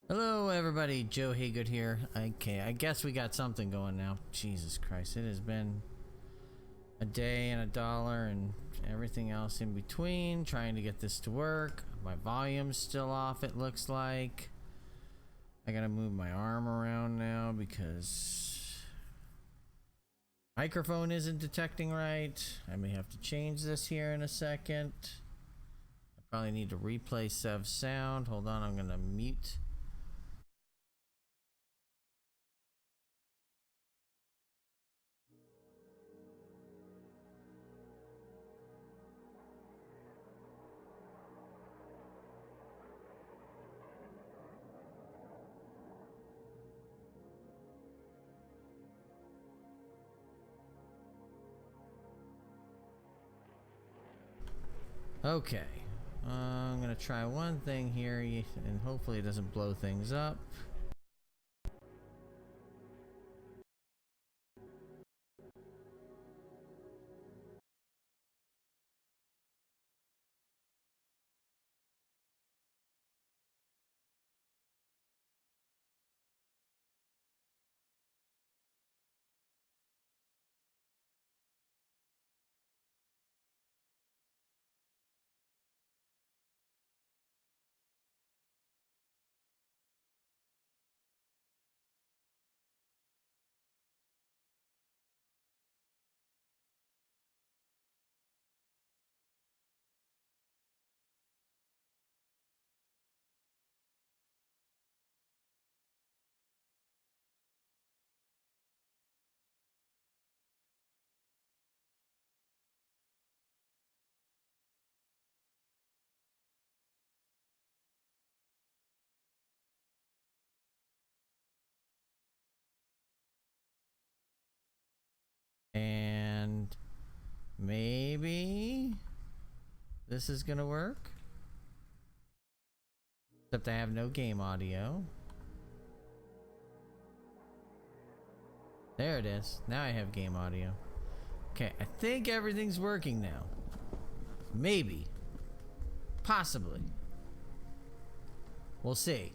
Hello everybody, Joe Haygood here. Okay, I guess we got something going now. Jesus Christ, it has been a day and a dollar and everything else in between trying to get this to work. My volume's still off, it looks like. I gotta move my arm around now because microphone isn't detecting right. I may have to change this here in a second. I probably need to replay Sev's sound. Hold on, I'm gonna mute. Okay, I'm gonna try one thing here and hopefully it doesn't blow things up. And maybe this is gonna work. Except I have no game audio. There it is. Now I have game audio. Okay, I think everything's working now. Maybe. Possibly. We'll see.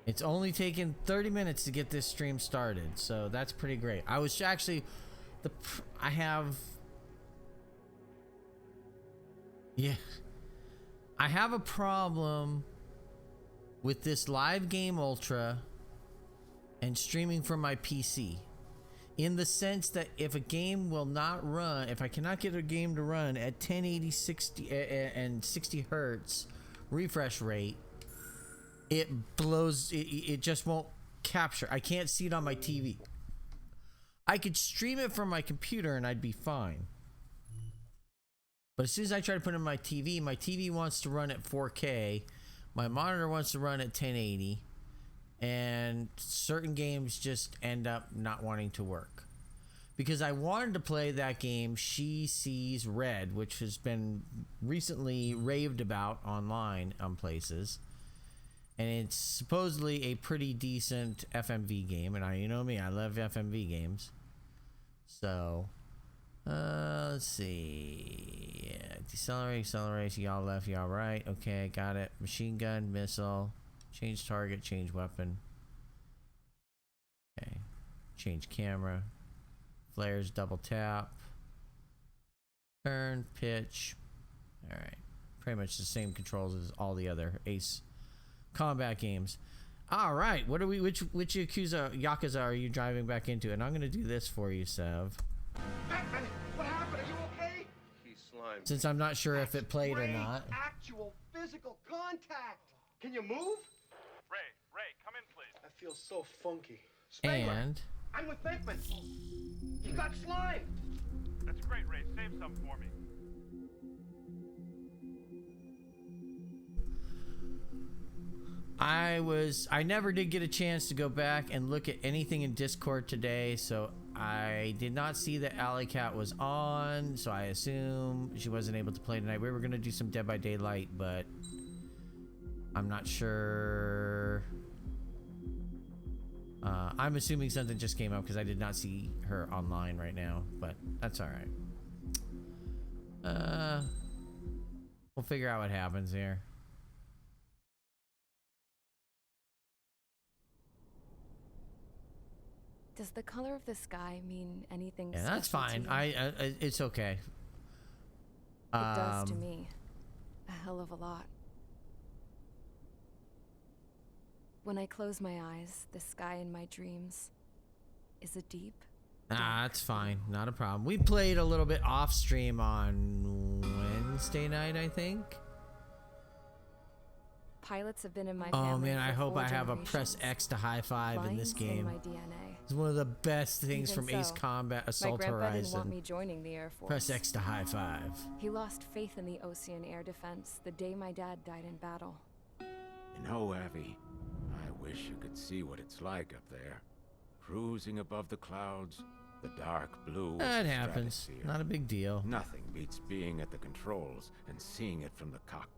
It's only taken 30 minutes to get this stream started, so that's pretty great. I was actually I have a problem with this Live Game Ultra and streaming from my PC, in the sense that if a game will not run, if I cannot get a game to run at 1080 60 and 60 hertz refresh rate, it blows, it just won't capture. I can't see it on my TV. I could stream it from my computer and I'd be fine, but as soon as I try to put it in my TV wants to run at 4K, my monitor wants to run at 1080, and certain games just end up not wanting to work. Because I wanted to play that game, She Sees Red, which has been recently raved about online on places. And it's supposedly a pretty decent FMV game, and you know me, I love FMV games. So, let's see. Yeah, decelerate, accelerate, y'all left, y'all right. Okay, got it. Machine gun, missile, change target, change weapon. Okay, change camera. Flares, double tap. Turn, pitch. All right, pretty much the same controls as all the other Ace combat games. All right, what are we? Which Yakuza are you driving back into? And I'm gonna do this for you, Sev. Batman, what happened? Are you okay? He's slime. Since I'm not sure if it played or not. Actual physical contact. Can you move? Ray, come in, please. I feel so funky. And I'm with Beckman. He got slime. That's great, Ray. Save some for me. I never did get a chance to go back and look at anything in Discord today, so I did not see that Alley Cat was on, so I assume she wasn't able to play tonight. We were gonna do some Dead by Daylight, but I'm not sure. I'm assuming something just came up because I did not see her online right now, but that's all right. We'll figure out what happens here. Does the color of the sky mean anything Yeah, that's special to fine. you? It's okay. It does to me. A hell of a lot. When I close my eyes, the sky in my dreams is a deep, That's fine. Not a problem. We played a little bit off stream on Wednesday night, I think. Pilots have been in my Oh family man, I for hope 4 I have a press generations. X to high five in this Flying's in game. my DNA. It's one of the best things Even from Ace so, Combat My Assault grandpa didn't want Horizon. me joining the Air Force. Press X to high five. He lost faith in the Ocean Air Defense the day my dad died in battle. You know, Abby, I wish you could see what it's like up there. Cruising above the clouds, the dark blue of That the happens. stratosphere. Not a big deal. Nothing beats being at the controls and seeing it from the cockpit.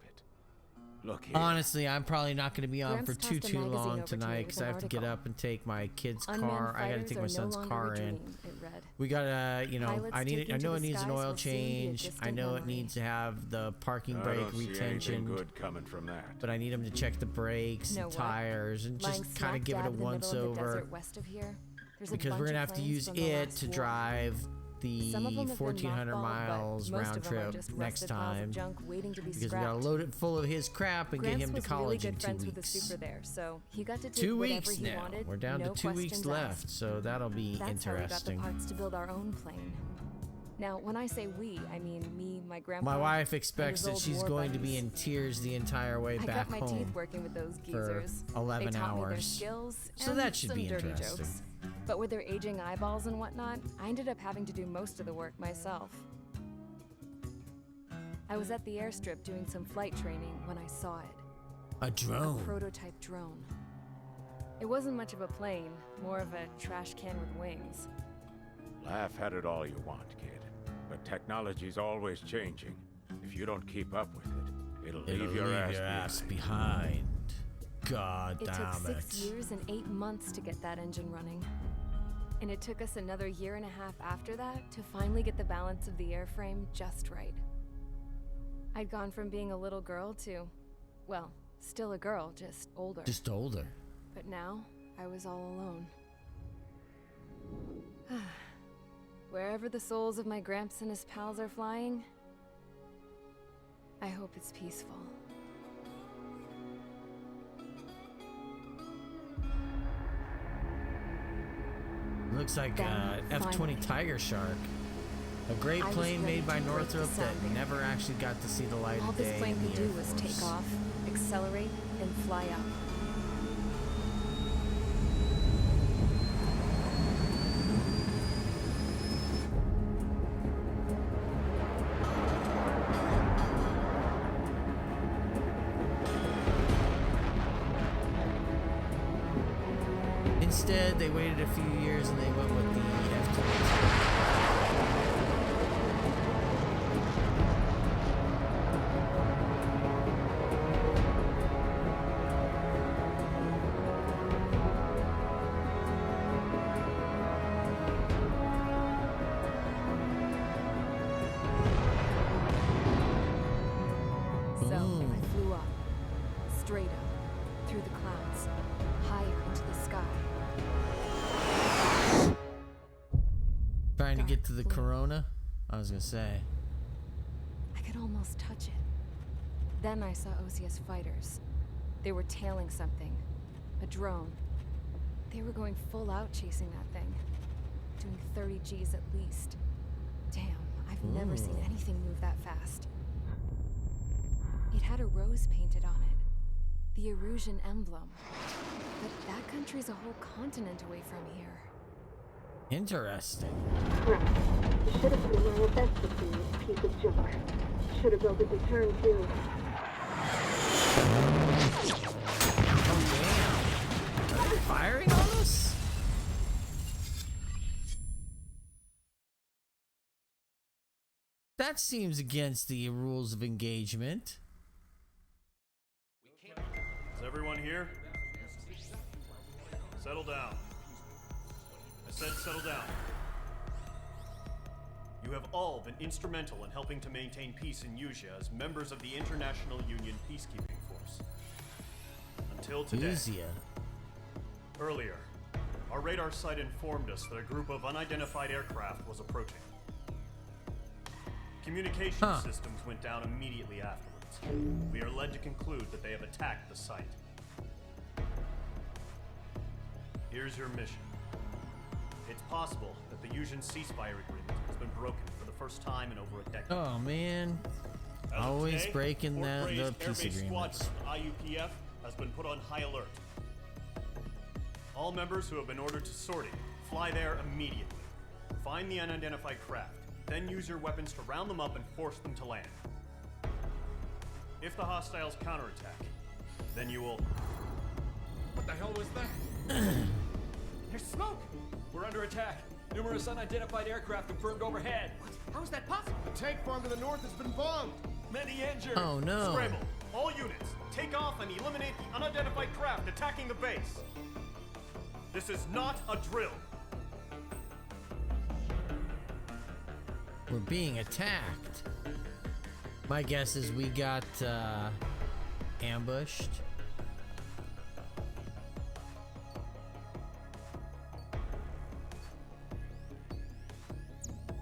Look here. Honestly, I'm probably not going to be on Gramps for tossed a too magazine long over to me tonight with because an I have to get article. up and take my kid's Unmanned car. I got to fighters take are my no son's longer car a in. dream, it read. We gotta, you know, Pilots I taking know to it the needs an skies oil will soon be a change. I distant know it memory. needs to have the parking I brake don't see anything retention. good coming from that. But I need him to check the brakes Know and what? tires and Lying just kind smack of give it a dab in the once middle of the over. desert west of here, there's a Because we're bunch gonna of have to planes use from the it last to war. drive the Some of them have been 1,400 mothballed, but miles most round of them are trip just next rusted piles of time. junk waiting to be Because we gotta scrapped. load it full of his crap and Gramps get him to was college really in good 2 friends with the weeks. super there, so he got to take 2 whatever weeks he now. wanted, We're down no to 2 weeks questions left, asked. so that'll be That's how we got the interesting. parts to build our own plane. Now, when I say we, I mean me, my grandpa. My wife and expects his that old she's war going to be buddies. in tears the entire way I back got my teeth home. working with those for geezers. 11 they taught me their hours. skills So and that should some be dirty interesting. jokes. But with their aging eyeballs and whatnot, I ended up having to do most of the work myself. I was at the airstrip doing some flight training when I saw it. A A drone. prototype drone. It wasn't much of a plane, more of a trash can with wings. Laugh at it all you want, kid. But technology's always changing. If you don't keep up with it, it'll leave your ass behind. behind. God It took damn 6 years and 8 months to get that engine running. And it took us another year and a half after that to finally get the balance of the airframe just right. I'd gone from being a little girl to, well, still a girl, just older. Just older. But now, I was all alone. Wherever the souls of my Gramps and his pals are flying, I hope it's peaceful. Looks like Then, F-20 finally, Tiger Shark. A great I was plane ready made by to break the Northrop that sounding. never actually got to see the light All of day this plane in the could do Air was Force. take off, accelerate, and fly up. Instead, they waited a few years and they went with the F-22. So Boom. I flew up, straight up, through the clouds, higher into the sky. Trying to get to the Dark blue. Corona? I was gonna say. I could almost touch it. Then I saw OCS fighters. They were tailing something. A drone. They were going full out chasing that thing. Doing 30 Gs at least. Damn, I've never seen Ooh. anything move that fast. It had a rose painted on it. The Erusian emblem. But that country's a whole continent away from here. Interesting. Right. You should have been wearing a vest with you, you piece of junk. Should have built a deterrent too. Oh damn. Are they firing on us? That seems against the rules of engagement. Is everyone here? Settle down. I said settle down. You have all been instrumental in helping to maintain peace in Usea as members of the International Union Peacekeeping Force. Until today. Easier. Earlier, Our radar site informed us that a group of unidentified aircraft was approaching. Communication systems went down immediately afterwards. We are led to conclude that they have attacked the site. Here's your mission. It's possible that the Yuuzhan ceasefire agreement has been broken for the first time in over a decade. Oh man, As of always today, breaking Fort the Gray's peace Air Base agreements. Squadron, IUPF, has been put on high alert. All members who have been ordered to sortie, fly there immediately. Find the unidentified craft, then use your weapons to round them up and force them to land. If the hostiles counterattack, then you will... What the hell was that? There's smoke! We're under attack. Numerous unidentified aircraft confirmed overhead. What? How is that possible? The tank farm to the north has been bombed. Many injured. Oh no. Scramble! All units, take off and eliminate the unidentified craft attacking the base. This is not a drill. We're being attacked. My guess is we got ambushed.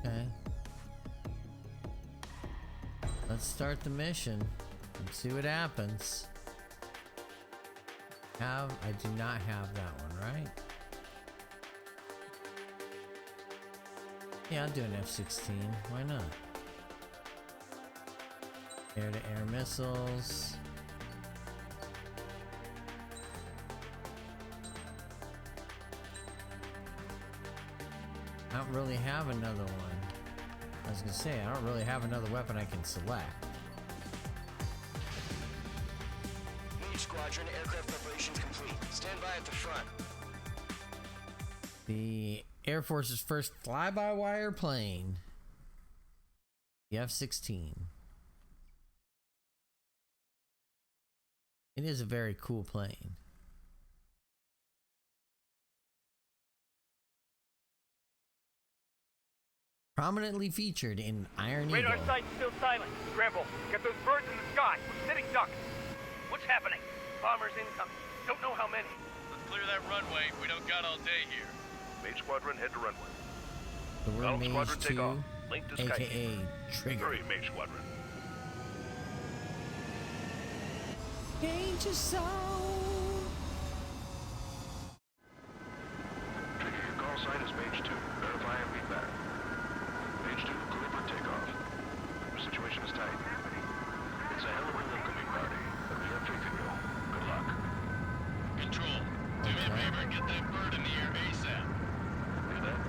Okay. Let's start the mission and see what happens. I do not have that one, right? Yeah, I'll do an F-16. Why not? Air-to-air missiles. I don't really have another one. I was gonna say, I don't really have another weapon I can select. Mage Squadron, aircraft preparations complete. Stand by at the front. The Air Force's first fly-by-wire plane. The F-16. It is a very cool plane. Prominently featured in Iron Eagle. Radar site's still silent. Scramble. Get those birds in the sky. We're sitting ducks. What's happening? Bombers incoming. Don't know how many. Let's clear that runway. We don't got all day here. Mage Squadron, head to runway. So we're Battle Mage Squadron, take 2, off. Link to Sky. aka Trigger. Hurry, Mage Squadron. Danger zone. Trigger, your call sign is Mage 2. Verify and read back. Mage 2, clear for takeoff. Your situation is tight. It's a hell of a welcoming party, but we have faith in you. Good luck. Control, do me a favor and get that bird in the air ASAP. Hear that?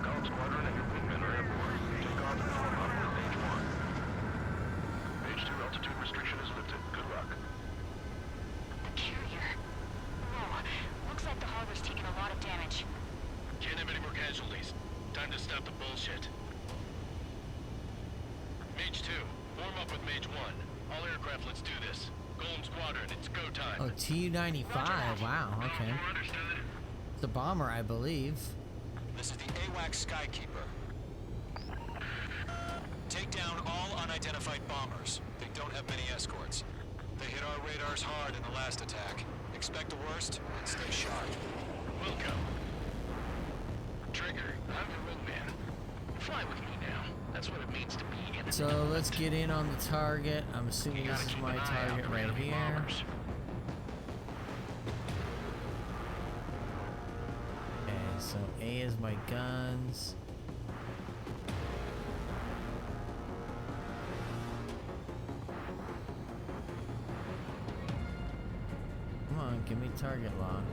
Column Squadron and your wingmen are airborne. Take off and form up with Mage 1. Mage 2, altitude restriction is lifted. Good luck. The carrier. Whoa. Looks like the harbor's taken a lot of damage. Can't have any more casualties. Time to stop the bullshit. Mage 2, form up with Mage 1. All aircraft, let's do this. Golem Squadron, it's go time. Oh, Tu-95. Wow, okay. It's a bomber, I believe. This is the AWACS Skykeeper. Take down all unidentified bombers. They don't have many escorts. They hit our radars hard in the last attack. Expect the worst and stay sharp. Welcome. Trigger, I'm your wingman. Fly with me now. That's what it means to be in. So let's get in on the target. I'm assuming this is my target right here. Okay, so A is my guns. Come on, give me target lock.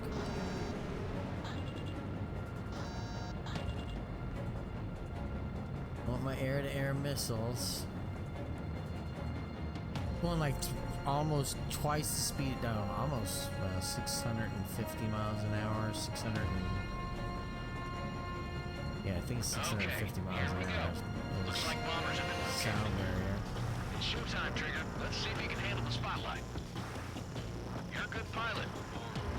Want my air-to-air missiles. Going like almost twice the speed. No, almost 650 miles an hour. 600. Yeah, I think it's 650 miles an hour. Looks like bombers have been Sound located. barrier. It's showtime, Trigger. Let's see if you can handle the spotlight. You're a good pilot.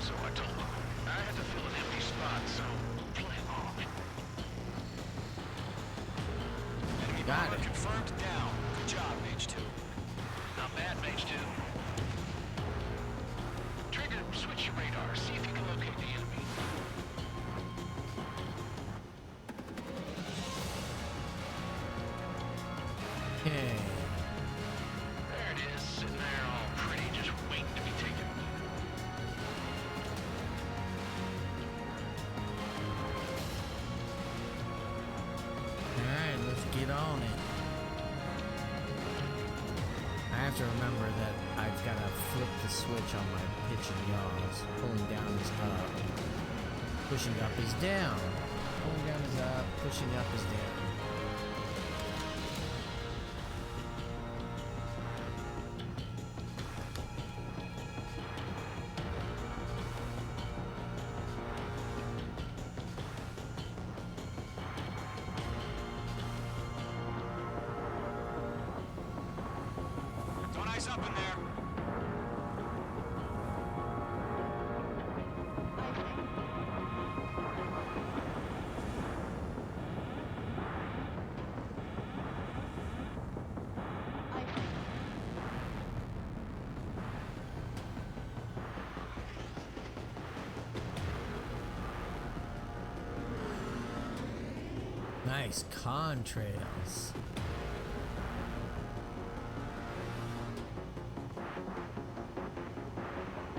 So I told them. I had to fill an empty spot, so play along. Enemy Got bomber it. confirmed down. Good job, Mage 2. Not bad, Mage 2. Trigger, switch your radar. See if you can locate the enemy. Okay. There it is, sitting there all pretty, just waiting to be taken. Alright, let's get on it. I have to remember that I've got to flip the switch on my pitch and yaws. Pulling down is up. Pushing up is down. Pulling down is up. Pushing up is down. Don't ice up in there. Nice contrails.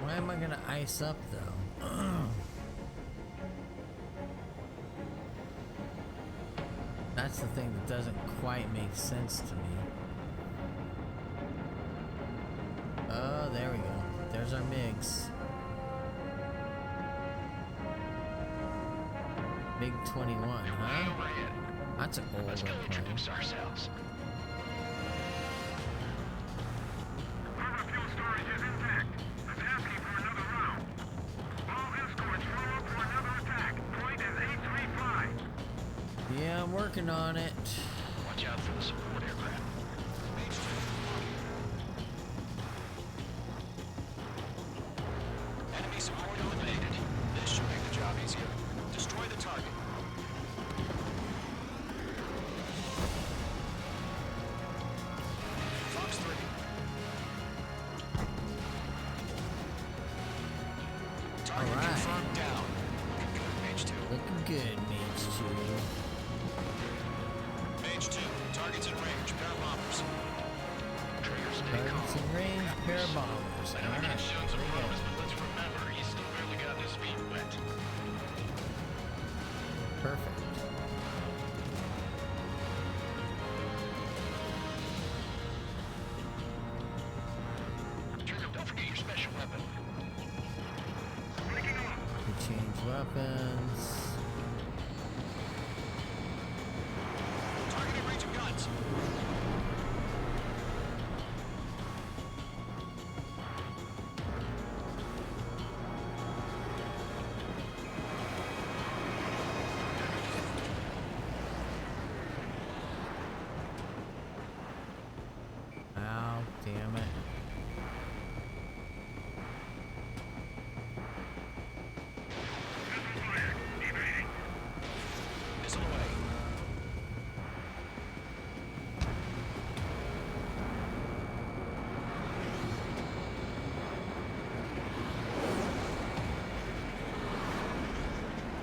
Why am I gonna ice up though? That's the thing that doesn't quite make sense to me. Oh, there we go. There's our MiGs. MiG 21, huh? That's an older Let's go plane. introduce ourselves. Our fuel storage is intact. It's asking for another round. All escorts roll up for another attack. Point is 835. Yeah, I'm working on it. Watch out for the support aircraft. Enemy support eliminated. This should make the job easier. Destroy the target. Fox 3. Target Alright. confirmed down. Looking good, Mage 2. Looking good, Mage 2. Mage 2, targets in range. Pair of bombers. Trigger, stay Targets calm. in range, pair of bombers. I know we Alright, keep showing some here we go. promise, but let's remember, he's still barely got his feet wet. Perfect. Trigger, don't forget your special weapon. We change weapons. Targeting range of guns. Ow, damn it. Missile away.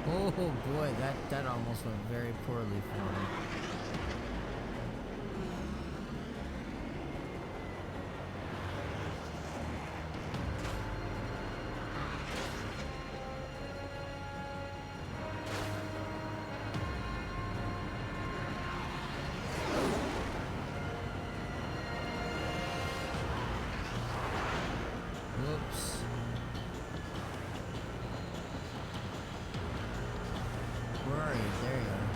Oh boy, that almost went very poorly for me. Whoops. Where are you? There you are.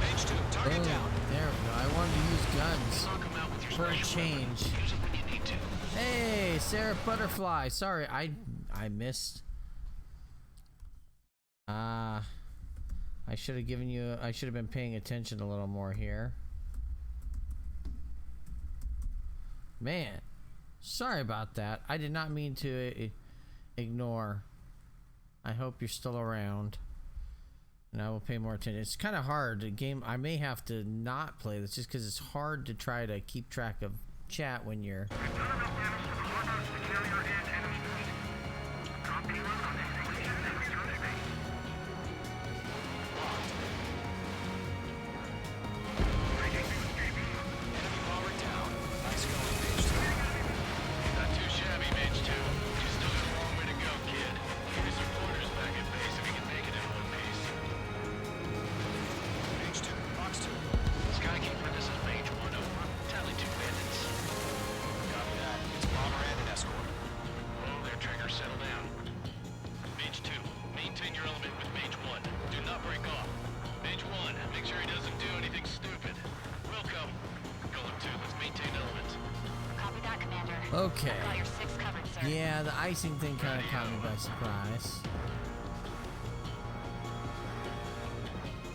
Mage 2, target Boom. down. There we go. I wanted to use guns Knock him out with your for a special weapon. change. Use it when you need to. Hey, Sarah Butterfly. Sorry, I missed. I should have given you. I should have been paying attention a little more here. Man, sorry about that. I did not mean to ignore. I hope you're still around, and I will pay more attention. It's kind of hard. The game. I may have to not play this just because it's hard to try to keep track of chat when you're. We've done enough damage to the harbor to carry Okay. Got your six covered, sir. Yeah, the icing thing kind of caught me by surprise.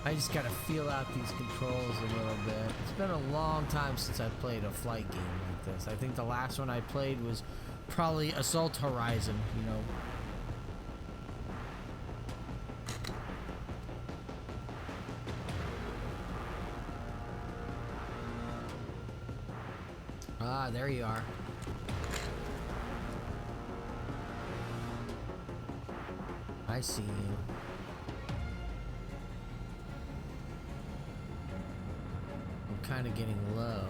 I just gotta feel out these controls a little bit. It's been a long time since I played a flight game like this. I think the last one I played was probably Assault Horizon, you know. Ah, there you are. I see you. I'm kind of getting low.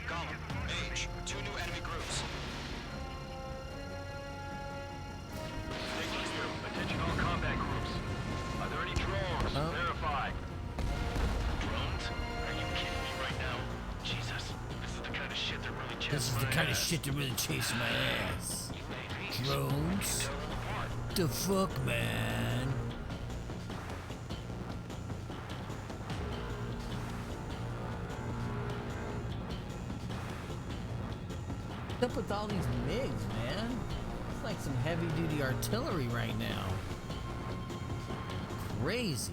Gollum, Mage, 2 new enemy groups. Taking through. Attention all combat groups. Are there any drones? Oh. Verify. Drones? Are you kidding me right now? Jesus. This is the kind of shit that really chases This is the my kind of ass. shit that really chased my ass. You ain't Drones? tell them apart. The fuck, man? What's up with all these MiGs, man? It's like some heavy-duty artillery right now. Crazy.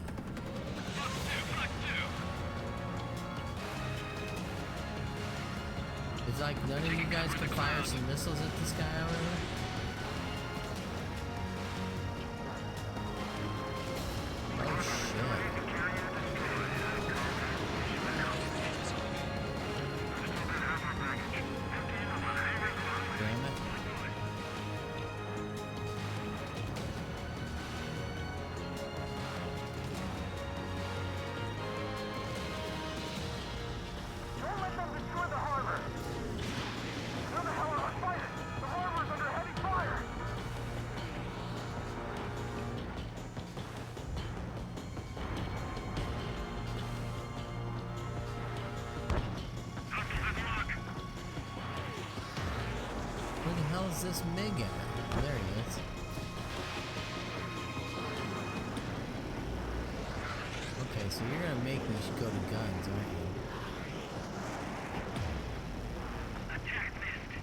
It's like none of you guys can fire some missiles at this guy over there. Oh shit. Damn it. Don't let them destroy the harbor. Where the hell are our fighters? The harbor's under heavy fire. Where the hell is this MiG at? There he is. Okay, so you're gonna make me go to guns, aren't you? Attack missed.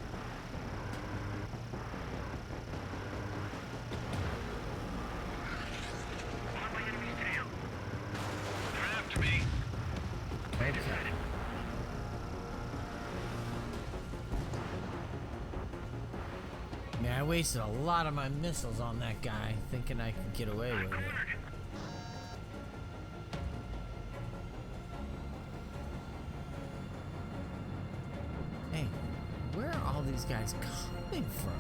On my enemy's tail. They're after me. Okay. Man, I wasted a lot of my missiles on that guy, thinking I could get away with it. Hey, where are all these guys coming from?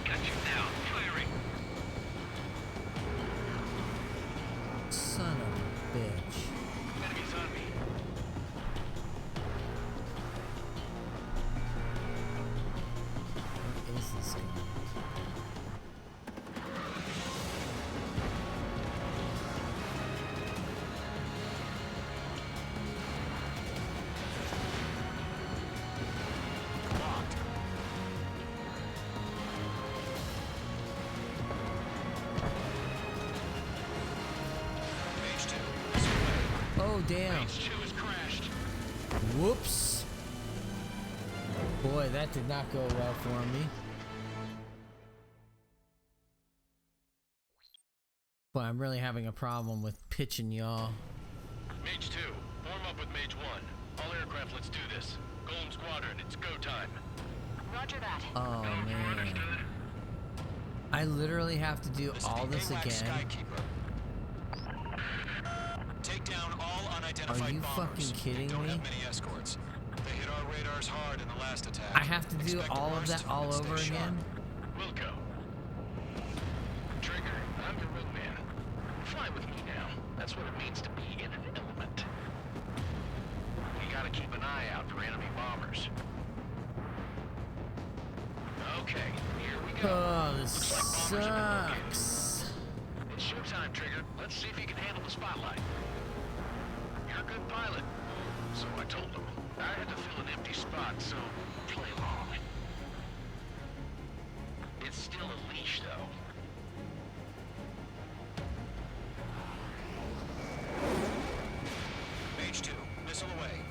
Got you now. Firing. Son of a bitch. Enemies on me. What is this guy? Locked. Mage 2, this way. Oh, damn. Mage 2 has crashed. Whoops. Boy, that did not go well for me. Boy, I'm really having a problem with pitching y'all. Mage 2, form up with Mage 1. All aircraft, let's do this. Golem Squadron, it's go time. Roger that. Oh, man. I literally have to do all this AWACS again. Skykeeper. Take down all unidentified Are you bombers. fucking kidding They don't me? have many escorts. They hit our radars hard in the last attack. I have to do Expect the all of worst that all and stay over sharp. again? Wilco. Trigger, I'm your wingman. Fly with me now. That's what it means to be in an element. You gotta keep an eye out for enemy bombers. Okay, here we go. Oh, this Looks like bombers have been located. sucks. Let's see if he can handle the spotlight. You're a good pilot. So I told him. I had to fill an empty spot, so play along. It's still a leash, though. Mage 2, missile away.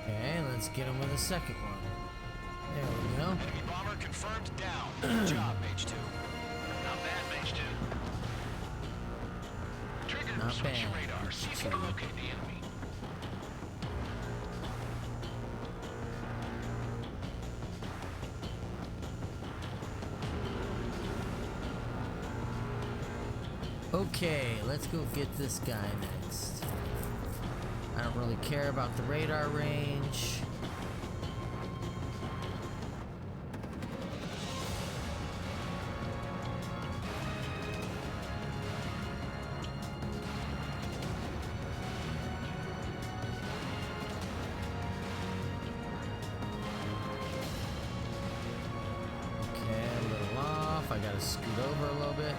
Okay, let's get him with a second one. There we go. Enemy bomber confirmed down. Good job, Mage 2. Not bad, Mage 2. Trigger, Not switch your bad. radar. See if you can locate the enemy. Okay, let's go get this guy next. I don't really care about the radar range. Okay, a little off. I gotta scoot over a little bit.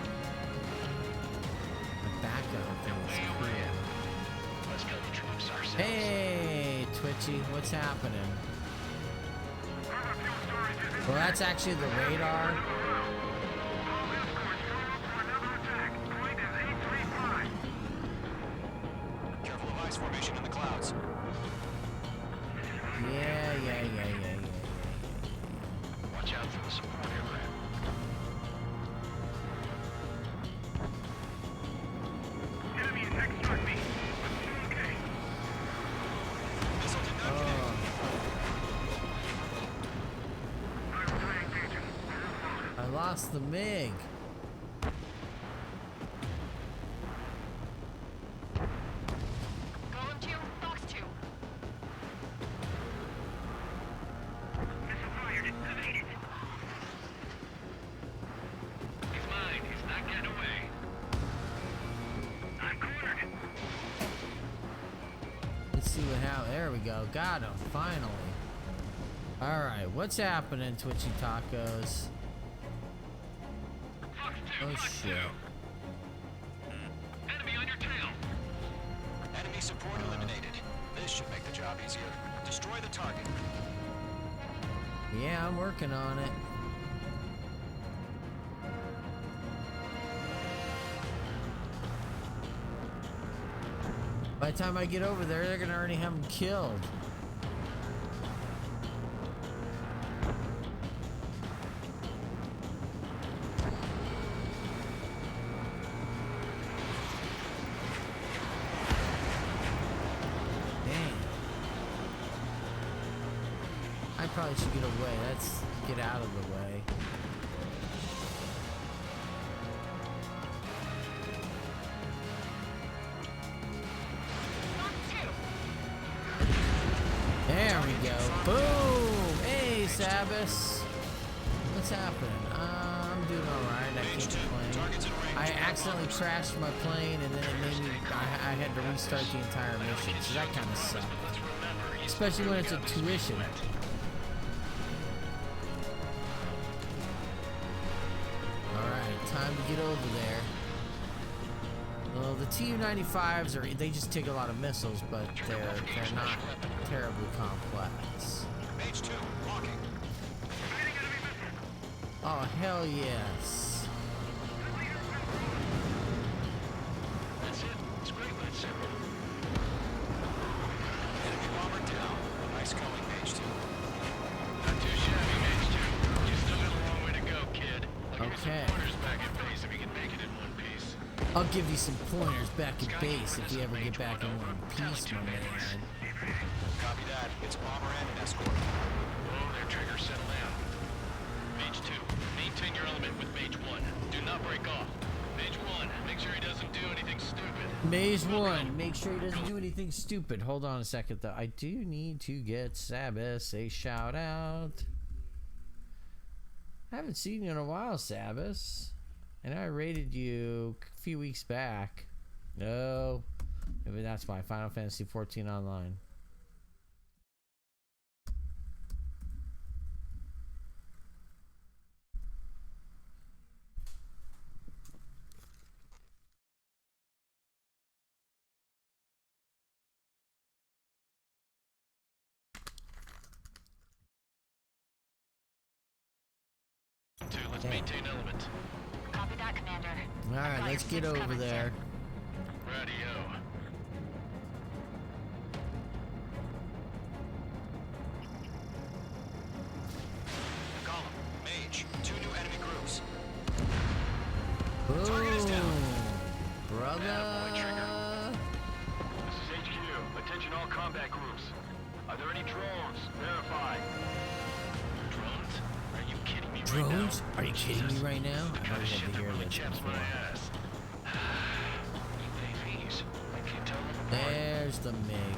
Let's go introduce ourselves. Hey, Twitchy, what's happening? Well, that's actually the radar. Careful of ice formation in the clouds. Yeah. Watch out for the support aircraft. Enemy attack struck me. Okay. Missile did not connect. I lost the MiG. Golem 2, Fox 2. Missile fired. Evaded. He's mine. He's not getting away. I'm cornered. Let's see what how. There we go. Got him finally. All right, what's happening, Twitchy Tacos? Fox 2. Oh Fox shit. 2. Enemy on your tail. Enemy support eliminated. This should make the job easier. Destroy the target. Yeah, I'm working on it. By the time I get over there, they're gonna already have him killed. Dang. I probably should get away. Let's get out of the way. There we go. Boom! Hey, Sabas. What's happening? I'm doing alright. I can't complain. I accidentally crashed my plane and then it made me. I had to restart the entire mission. So that kind of sucked. Especially when it's a tuition. Alright, time to get over there. Well, the Tu-95s they just take a lot of missiles, but they're not terribly complex. Mage 2, walking. Oh, hell yes. That's it. It's great when it's simple. Enemy bomber down. Nice going, Mage 2. Not too shabby, Mage 2. You still got a long way to go, kid. I'll give you Okay. some pointers back at base if you can make it in one piece. I'll give you some pointers back at base if you ever get back in one piece, my man. Copy that. It's bomber and an escort. Whoa there, Trigger. Settle down. Mage 2, maintain your element with Mage 1. Do not break off. Mage 1, make sure he doesn't do anything stupid. Mage 1, make sure he doesn't do anything stupid. Hold on a second, though. I do need to get Sabas a shout out. I haven't seen you in a while, Sabas. And I rated you a few weeks back. No. Maybe that's why. Final Fantasy 14 Online. Just maintain element. Copy that, Commander. Alright, let's get over there. Radio. Column, Mage, 2 new enemy groups. Boom. Target is down. Brother. This is HQ. Attention all combat groups. Are there any drones? Verify. Drones? Are you kidding me Drones? right now? Are you kidding me right now? The I've kind never of had shit to that hear really this chaps my before. ass. UAVs. I can't tell them apart. There's the MiG.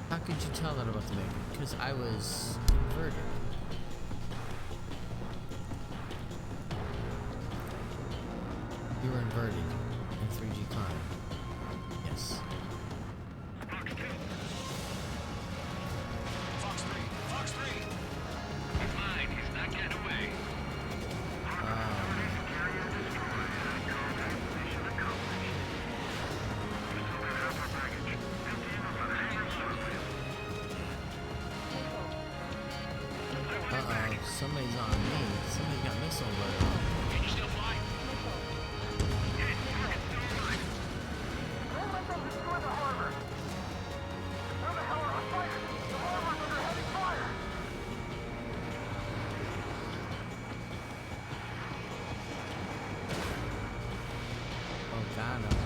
How could you tell that about the MiG? Because I was inverted. You were inverted in 3G Con. Yes. Fox 3, Fox 3. He's mine. He's not getting away. Uh-oh, somebody's on me. Somebody got missile alert on. Can you still fly? Oh, got him.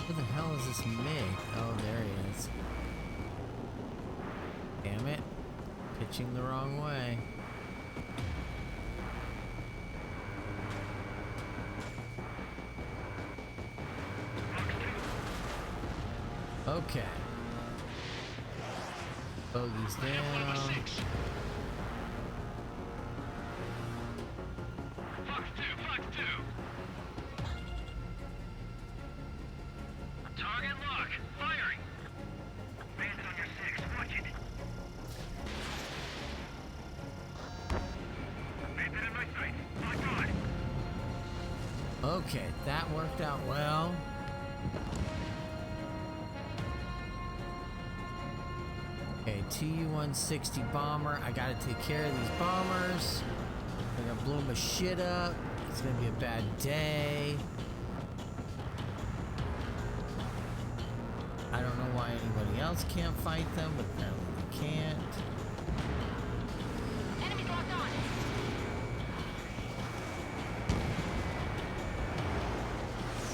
Where the hell is this MiG? Oh, there he is. Damn it. Pitching the wrong way. Okay. Bogey's down. Fox 2, Fox 2. Target lock. Firing. Bandit on your 6. Watch it. Bandit in my sight. Lock on. Okay, that worked out well. Okay, Tu-160 bomber. I gotta take care of these bombers. They're gonna blow my shit up. It's gonna be a bad day. I don't know why anybody else can't fight them, but apparently they can't. Enemies locked on.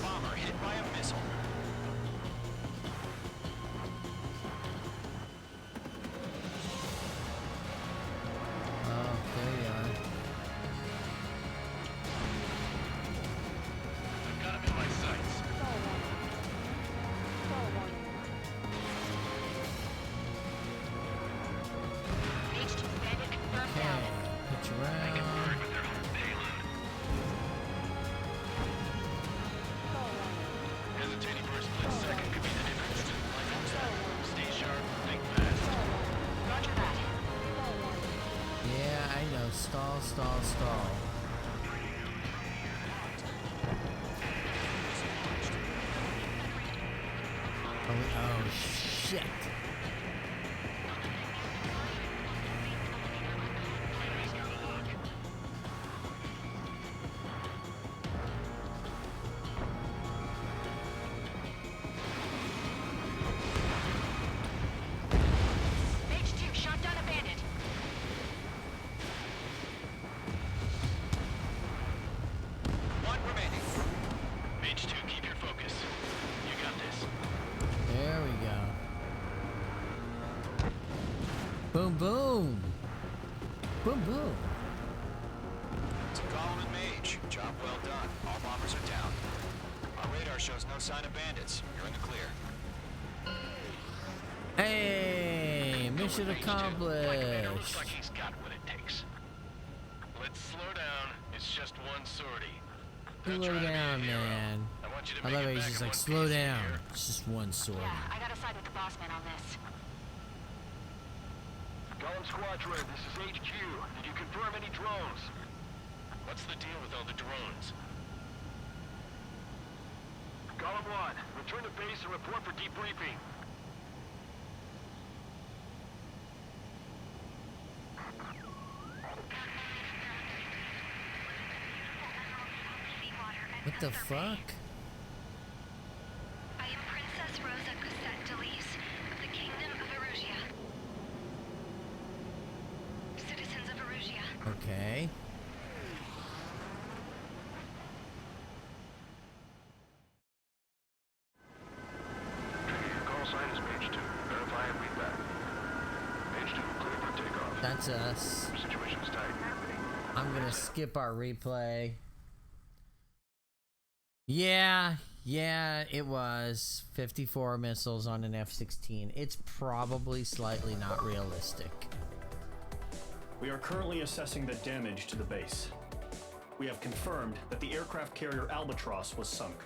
Bomber hit by a missile. Oh, there you are. I've got him in my sights. H2 bandit confirmed Okay, down. pitch around. With their own payload. Hesitating for a split second could be the difference. Like I said, stay sharp, think fast. Roger that. Yeah, I know. Stall, stall, stall. Oh shit. H2 shot down a bandit. One remaining. Mage 2, keep your focus. You got this. There we go. Boom, boom. Boom, boom. To Column and Mage, job well done. All bombers are down. Our radar shows no sign of bandits. You're in the clear. Hey, mission Mage 2. My commander looks accomplished. like he's got what it takes. Let's slow down. It's just one sortie. Don't Slow try to be a down, hero. man. I want you to I make love it how he's back just in like, one slow piece down. here. It's just one sword. Yeah, I gotta side with the boss man on this. Golem Squadron, this is HQ. Did you confirm any drones? What's the deal with all the drones? Column 1, return to base and report for debriefing. What the fuck? I am Princess Rosa Cosette Delise of the Kingdom of Erusia. Citizens of Erusia. Okay. Your call sign is page 2. Verify and read back. Page 2, clear for takeoff. That's us. Situation is tight. I'm gonna skip our replay. Yeah, it was 54 missiles on an F-16. It's probably slightly not realistic. We are currently assessing the damage to the base. We have confirmed that the aircraft carrier Albatross was sunk.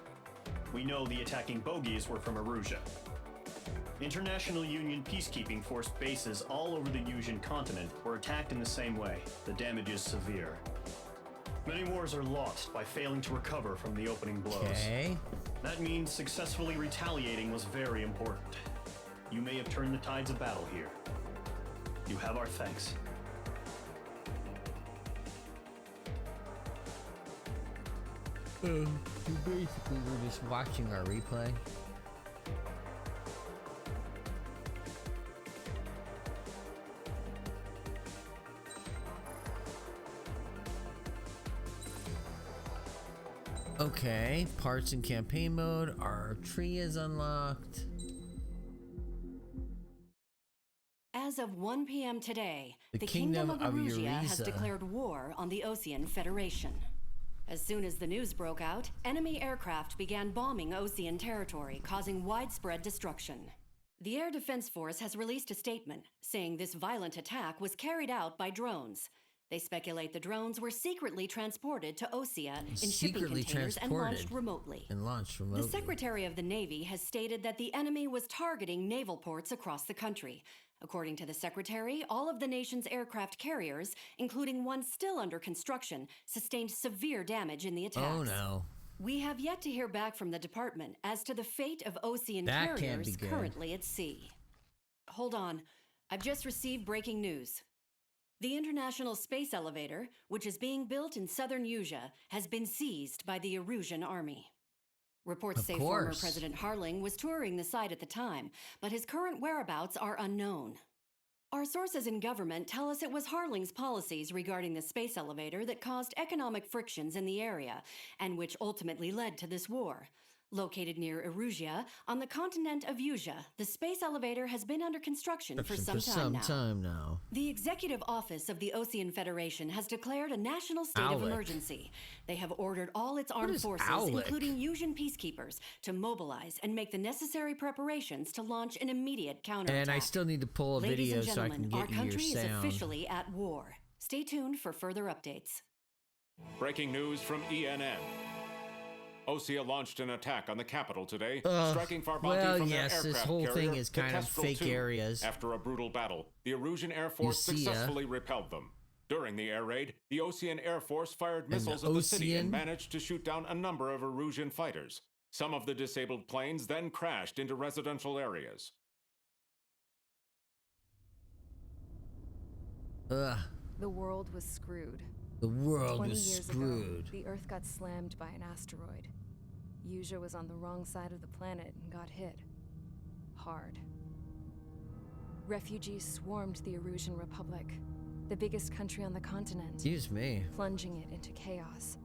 We know the attacking bogies were from Erusia. International Union peacekeeping force bases all over the Yusian continent were attacked in the same way. The damage is severe. Many wars are lost by failing to recover from the opening blows. Okay. That means successfully retaliating was very important. You may have turned the tides of battle here. You have our thanks. You basically were just watching our replay. Okay, parts in campaign mode. Our tree is unlocked. As of 1 p.m. today, The the Kingdom of Erusia has Erusia. declared war on the Osean Federation. As soon as the news broke out, enemy aircraft began bombing Osean territory, causing widespread destruction. The Air Defense Force has released a statement saying this violent attack was carried out by drones. They speculate the drones were secretly transported to Osea in shipping containers and launched remotely. The Secretary of the Navy has stated that the enemy was targeting naval ports across the country. According to the Secretary, all of the nation's aircraft carriers, including one still under construction, sustained severe damage in the attacks. Oh no. We have yet to hear back from the department as to the fate of Osean That can't carriers be good. currently at sea. Hold on. I've just received breaking news. The International Space Elevator, which is being built in southern Usia, has been seized by the Erusian army. Reports say former President Harling was touring the site at the time, but his current whereabouts are unknown. Our sources in government tell us it was Harling's policies regarding the space elevator that caused economic frictions in the area, and which ultimately led to this war. Located near Erusia, on the continent of Usia, the space elevator has been under construction for some time now. The Executive Office of the Osean Federation has declared a national state of emergency. They have ordered all its armed forces, including Usian peacekeepers, to mobilize and make the necessary preparations to launch an immediate counterattack. And I still need to pull a video so I can get you your sound. Ladies and gentlemen, our country is officially at war. Stay tuned for further updates. Breaking news from ENN. Osea launched an attack on the capital today, striking Farbanti from their aircraft this whole carrier, thing is kind of Kestrel fake 2. areas. After a brutal battle, the Erusian Air Force successfully repelled them. During the air raid, the Osean Air Force fired missiles at the city and managed to shoot down a number of Erusian fighters. Some of the disabled planes then crashed into residential areas. The world was screwed. The world 20 was years screwed. ago, the Earth got slammed by an asteroid. Usia was on the wrong side of the planet and got hit. Hard. Refugees swarmed the Erusian Republic, the biggest country on the continent. Excuse me. Plunging it into chaos.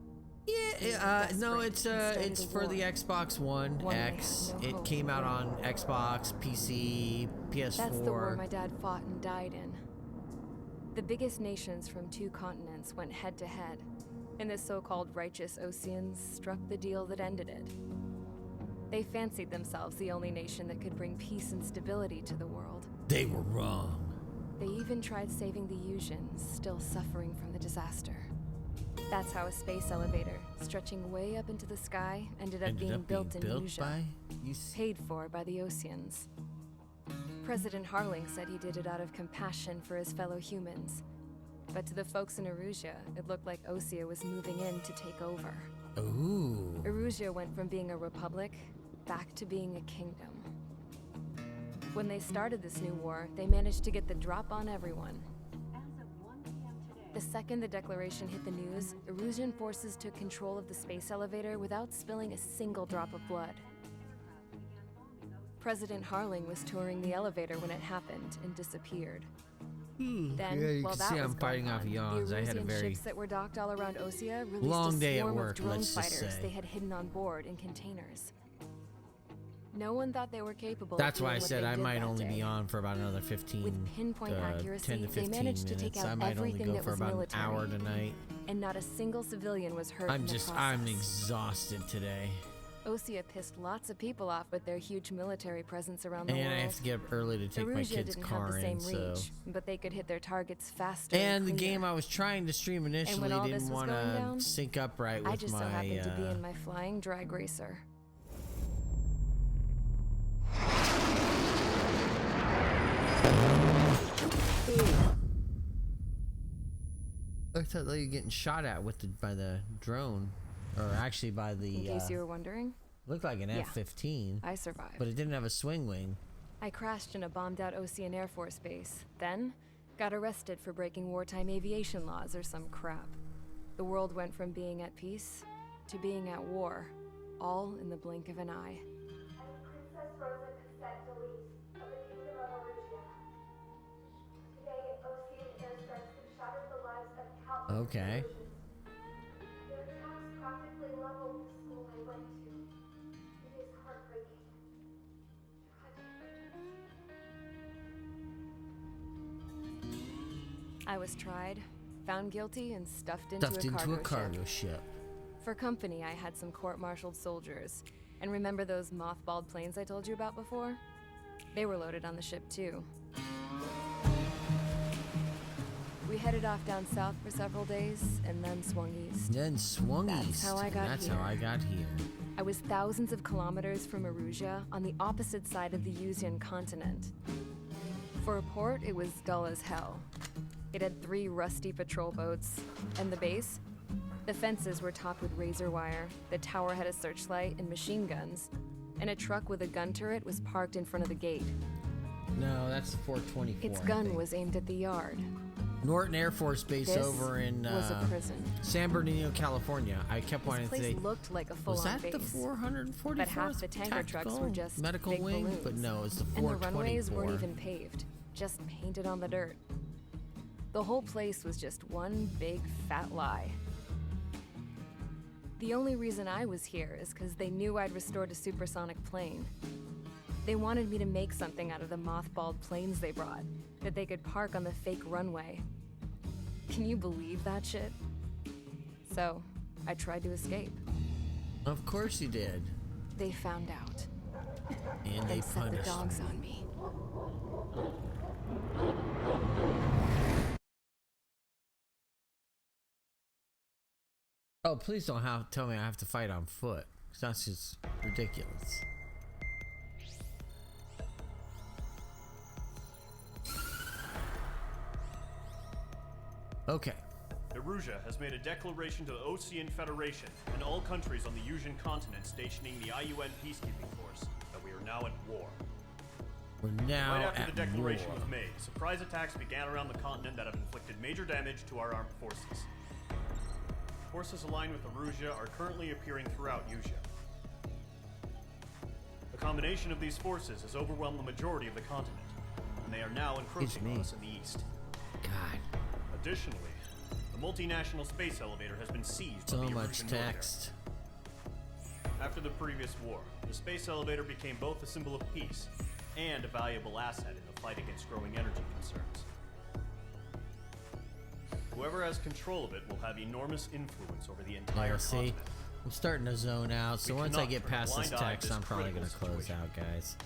Yeah, no, it's for the Xbox One X. It came out on Xbox, PC, PS4. That's the war my dad fought and died in. The biggest nations from 2 continents went head-to-head, and the so-called righteous Oseans struck the deal that ended it. They fancied themselves the only nation that could bring peace and stability to the world. They were wrong. They even tried saving the Usians, still suffering from the disaster. That's how a space elevator, stretching way up into the sky, ended up being built in Usia, paid for by the Oseans. President Harling said he did it out of compassion for his fellow humans. But to the folks in Erusia, it looked like Osea was moving in to take over. Ooh. Erusia went from being a republic back to being a kingdom. When they started this new war, they managed to get the drop on everyone. The second the declaration hit the news, Erusian forces took control of the space elevator without spilling a single drop of blood. President Harling was touring the elevator when it happened and disappeared. Then, yeah, you while can that see was I'm fighting going off on, yawns. the I had a Erusian very ships that were docked all around Osea released long a day at swarm work, of drone let's just fighters say. they had hidden on board in containers. No one thought they were capable That's of why I doing what said they I did might that only day. be on for about another 15 With pinpoint accuracy, 10 to 15 they managed to take minutes. out I might only everything go that for was about military. an hour tonight. And not a single civilian was hurt in the process. I'm exhausted today. Osea pissed lots of people off with their huge military presence around the world. And I have to get up early to take my Erusia kid's didn't car have the same in, so... reach, but they could hit their targets faster And the cleaner. game I was trying to stream initially all this didn't was want going to down, sync up right I with just my... so happened to be in my flying drag racer. I thought they were getting shot at with by the drone, or actually by the. In case you were wondering. Looked like an F-15. I survived. But it didn't have a swing wing. I crashed in a bombed-out Ocean Air Force base. Then, got arrested for breaking wartime aviation laws or some crap. The world went from being at peace to being at war, all in the blink of an eye. Princess Rosa Cassette Delise of the Kingdom of Erusia. Today, Ocean airstrikes have shattered the lives of countless Okay. Erusians. Their attacks practically leveled the school I went to. It is heartbreaking. I was tried, found guilty, and stuffed into a cargo ship. For company, I had some court-martialed soldiers. And remember those mothballed planes I told you about before? They were loaded on the ship, too. We headed off down south for several days, and then swung east. That's how I got That's here. how I got here. I was thousands of kilometers from Erusia, on the opposite side of the Yuzian continent. For a port, it was dull as hell. It had 3 rusty patrol boats, and the base? The fences were topped with razor wire, the tower had a searchlight and machine guns, and a truck with a gun turret was parked in front of the gate. No, that's the 424. Its gun was aimed at the yard. Norton Air Force Base This over in was a prison. San Bernardino, California. I kept wanting This to place say, looked like a full-on was that base. the 444th But half the tanker trucks were just medical big wing? balloons. But no, it's the And the 424. runways weren't even paved, just painted on the dirt. The whole place was just one big fat lie. The only reason I was here is because they knew I'd restored a supersonic plane. They wanted me to make something out of the mothballed planes they brought, that they could park on the fake runway. Can you believe that shit? So, I tried to escape. Of course you did. They found out. And they set the punished dogs me. on me. Oh, please don't tell me I have to fight on foot. 'Cause that's just ridiculous. Okay. Erusia has made a declaration to the Ocean Federation and all countries on the Yusian continent stationing the IUN peacekeeping force that we are now at war. We're now Right after at the declaration war. was made, surprise attacks began around the continent that have inflicted major damage to our armed forces. Forces aligned with Erusia are currently appearing throughout Yusia. The combination of these forces has overwhelmed the majority of the continent, and they are now encroaching on us in the east. God. Additionally, the multinational space elevator has been seized So by the much Erusian military. text. After the previous war, the space elevator became both a symbol of peace and a valuable asset in the fight against growing energy concerns. Whoever has control of it will have enormous influence over the entire Yeah, see, continent. I'm starting to zone out, so We once I cannot get turn a past this blind eye to text, this I'm probably going to critical close situation. out, guys.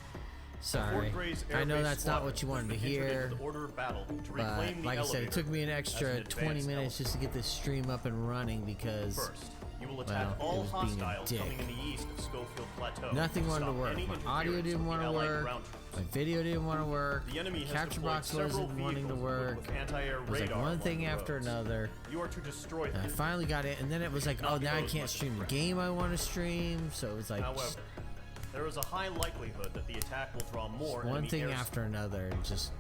Sorry. Fort Gray's I know Air Base that's not what you Squadron wanted to has been entered hear, into the order of battle to but reclaim the like I said, it elevator took me an as extra an 20 advanced minutes just to get this stream up and running because, First, you will attack well, it all was being a hostiles dick. coming in the east of Schofield Plateau. Nothing wanted to stop work. any My audio interference didn't from want the to Allied work. ground troops. My video didn't want to work. The enemy has Capture deployed box several wasn't wanting to vehicles work. with anti-air It was like radar one along thing the after roads. another. You are to destroy And I them. finally got it, and then it was like, oh, now I can't stream the game I want to stream. So it was like However, there is a high likelihood that the attack will draw more one enemy thing air after another. And just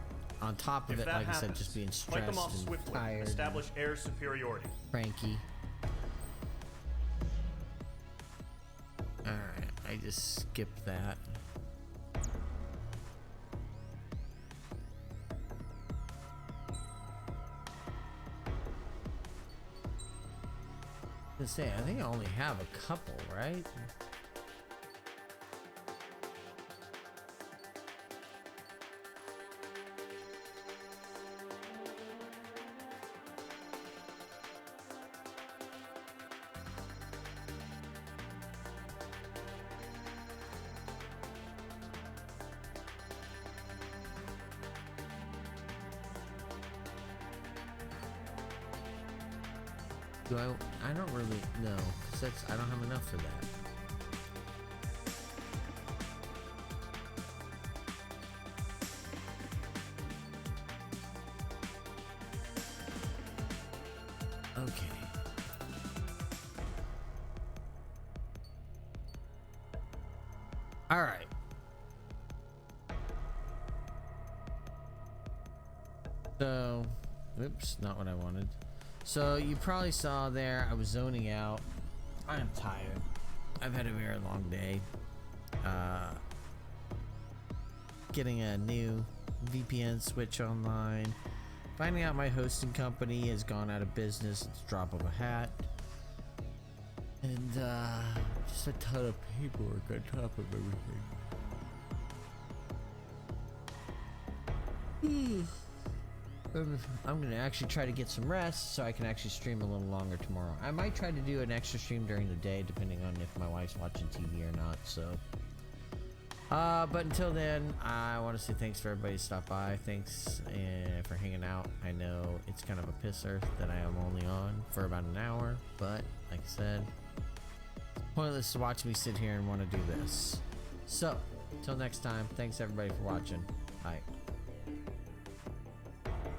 on top of If it, that like I said, happens, just being fight them off stressed and swiftly. tired, and Establish air superiority. cranky. All right, I just skipped that. Say, I think I only have a couple, right? Do I don't really know, because I don't have enough for that. Okay. All right. So, oops, not what I wanted. So you probably saw there I was zoning out. I am tired. I've had a very long day. Getting a new VPN switch online. Finding out my hosting company has gone out of business at the drop of a hat. And just a ton of paperwork on top of everything. I'm gonna actually try to get some rest so I can actually stream a little longer tomorrow. I might try to do an extra stream during the day depending on if my wife's watching TV or not, so but until then, I want to say thanks for everybody to stop by. Thanks for hanging out. I know it's kind of a pisser that I am only on for about an hour, but like I said, it's pointless to watch me sit here and want to do this. So until next time, thanks everybody for watching. Bye.